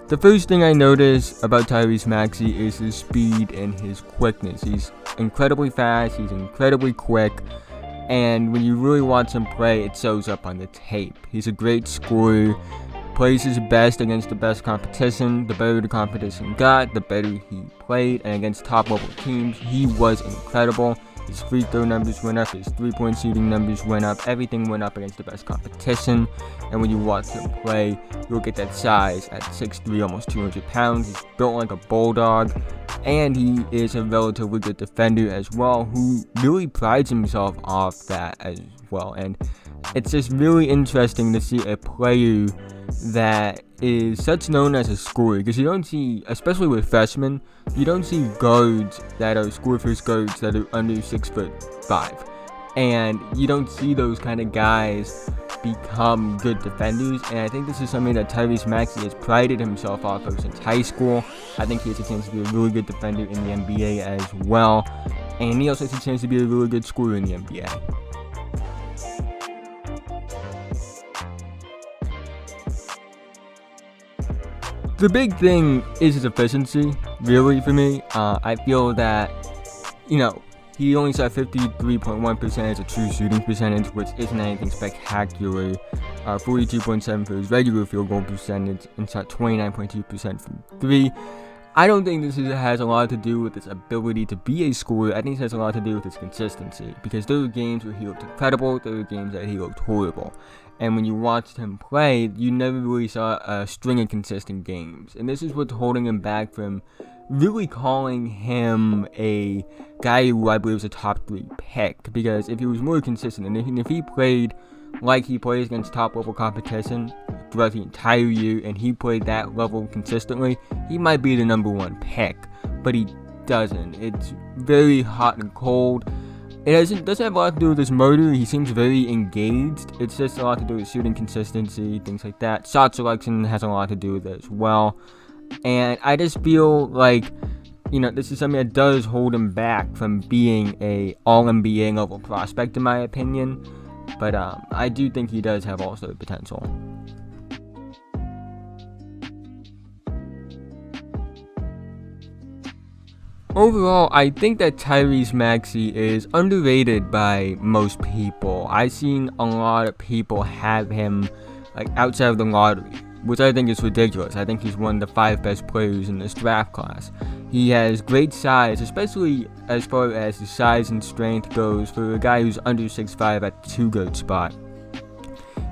The first thing I notice about Tyrese Maxey is his speed and his quickness. He's incredibly fast, he's incredibly quick, and when you really watch him play, it shows up on the tape. He's a great scorer, plays his best against the best competition. The better the competition got, the better he played, and against top level teams, he was incredible. His free throw numbers went up, his 3-point shooting numbers went up, everything went up against the best competition. And when you watch him play, you'll get that size at 6'3", almost 200 pounds. He's built like a bulldog, and he is a relatively good defender as well, who really prides himself off that as well. And it's just really interesting to see a player that is such known as a scorer, because you don't see, especially with freshmen, you don't see guards that are score-first guards that are under 6'5", and you don't see those kind of guys become good defenders. And I think this is something that Tyrese Maxey has prided himself off of since high school. I think he has a chance to be a really good defender in the NBA as well, and he also has a chance to be a really good scorer in the NBA. The big thing is his efficiency, really, for me. I feel that, he only shot 53.1% as a true shooting percentage, which isn't anything spectacular. 42.7% for his regular field goal percentage, and shot 29.2% from 3. I don't think this has a lot to do with his ability to be a scorer. I think this has a lot to do with his consistency, because there were games where he looked incredible, there were games that he looked horrible. And when you watched him play, you never really saw a string of consistent games. And this is what's holding him back from really calling him a guy who I believe is a top 3 pick. Because if he was more consistent, and if he played like he plays against top level competition throughout the entire year, and he played that level consistently, he might be the number 1 pick. But he doesn't. It's very hot and cold. It doesn't have a lot to do with his motor. He seems very engaged. It's just a lot to do with shooting consistency, things like that. Shot selection has a lot to do with it as well. And I just feel like, this is something that does hold him back from being a all-NBA level prospect, in my opinion. But I do think he does have also potential. Overall, I think that Tyrese Maxey is underrated by most people. I've seen a lot of people have him outside of the lottery, which I think is ridiculous. I think he's one of the 5 best players in this draft class. He has great size, especially as far as his size and strength goes for a guy who's under 6'5" at the 2-guard spot.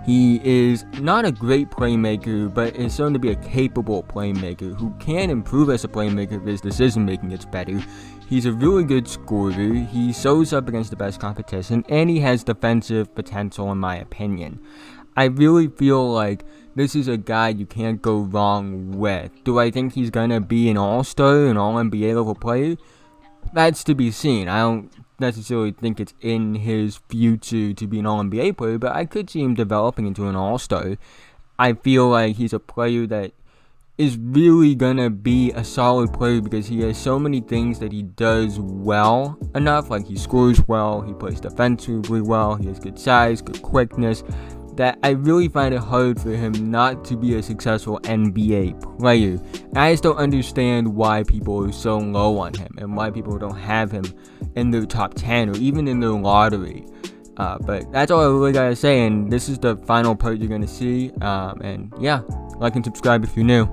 He is not a great playmaker, but is shown to be a capable playmaker who can improve as a playmaker if his decision making gets better. He's a really good scorer, he shows up against the best competition, and he has defensive potential, in my opinion. I really feel like this is a guy you can't go wrong with. Do I think he's gonna be an all-star, an all-NBA level player? That's to be seen. I don't necessarily think it's in his future to be an all-NBA player, but I could see him developing into an all-star. I feel like he's a player that is really gonna be a solid player because he has so many things that he does well enough. Like, he scores well, he plays defensively well, he has good size, good quickness, that I really find it hard for him not to be a successful NBA player. And I just don't understand why people are so low on him and why people don't have him in their top 10 or even in their lottery. But that's all I really gotta say, and this is the final part you're gonna see. And yeah, like and subscribe if you're new.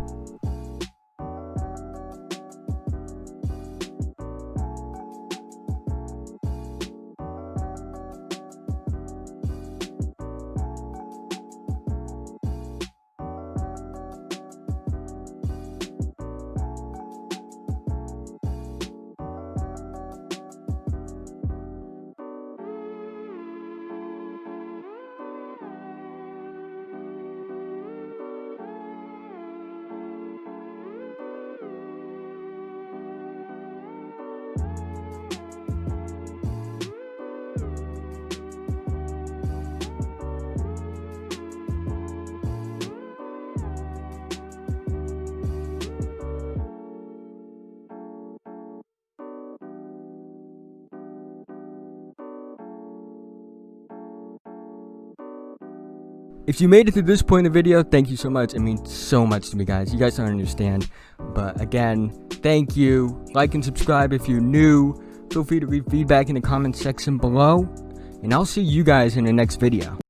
if you made it to this point in the video, thank you so much. It means so much to me, guys. You guys don't understand. But again, thank you. Like and subscribe if you're new. Feel free to leave feedback in the comment section below. And I'll see you guys in the next video.